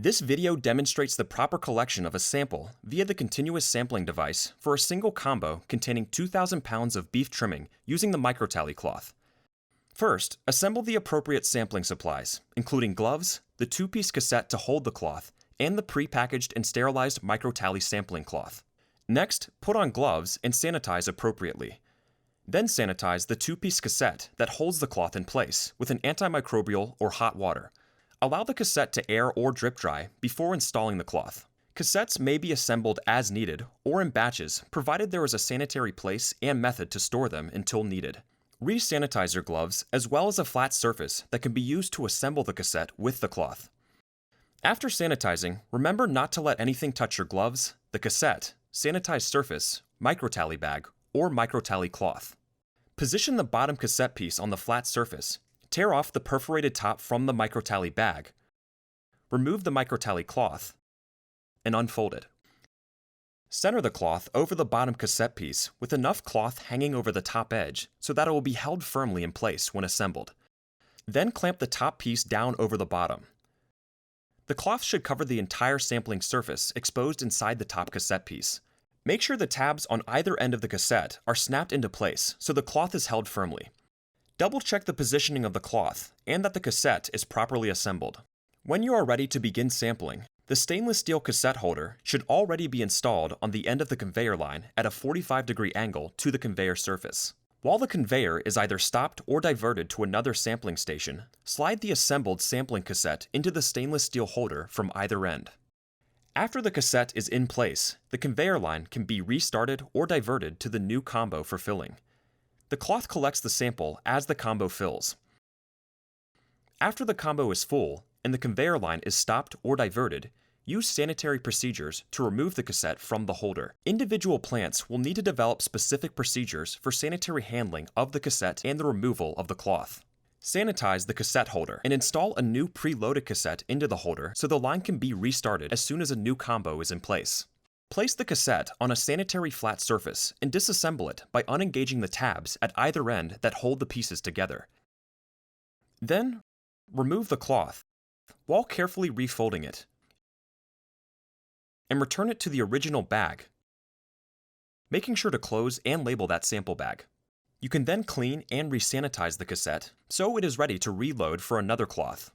This video demonstrates the proper collection of a sample via the continuous sampling device for a single combo containing 2,000 pounds of beef trimming using the MicroTally cloth. First, assemble the appropriate sampling supplies, including gloves, the two-piece cassette to hold the cloth, and the pre-packaged and sterilized MicroTally sampling cloth. Next, put on gloves and sanitize appropriately. Then sanitize the two-piece cassette that holds the cloth in place with an antimicrobial or hot water. Allow the cassette to air or drip dry before installing the cloth. Cassettes may be assembled as needed or in batches, provided there is a sanitary place and method to store them until needed. Re-sanitize your gloves as well as a flat surface that can be used to assemble the cassette with the cloth. After sanitizing, remember not to let anything touch your gloves, the cassette, sanitized surface, MicroTally bag, or MicroTally cloth. Position the bottom cassette piece on the flat surface. Tear off the perforated top from the MicroTally bag. Remove the MicroTally cloth and unfold it. Center the cloth over the bottom cassette piece with enough cloth hanging over the top edge so that it will be held firmly in place when assembled. Then clamp the top piece down over the bottom. The cloth should cover the entire sampling surface exposed inside the top cassette piece. Make sure the tabs on either end of the cassette are snapped into place so the cloth is held firmly. Double-check the positioning of the cloth and that the cassette is properly assembled. When you are ready to begin sampling, the stainless steel cassette holder should already be installed on the end of the conveyor line at a 45-degree angle to the conveyor surface. While the conveyor is either stopped or diverted to another sampling station, slide the assembled sampling cassette into the stainless steel holder from either end. After the cassette is in place, the conveyor line can be restarted or diverted to the new combo for filling. The cloth collects the sample as the combo fills. After the combo is full and the conveyor line is stopped or diverted, use sanitary procedures to remove the cassette from the holder. Individual plants will need to develop specific procedures for sanitary handling of the cassette and the removal of the cloth. Sanitize the cassette holder and install a new preloaded cassette into the holder so the line can be restarted as soon as a new combo is in place. Place the cassette on a sanitary flat surface and disassemble it by unengaging the tabs at either end that hold the pieces together. Then, remove the cloth while carefully refolding it and return it to the original bag, making sure to close and label that sample bag. You can then clean and resanitize the cassette so it is ready to reload for another cloth.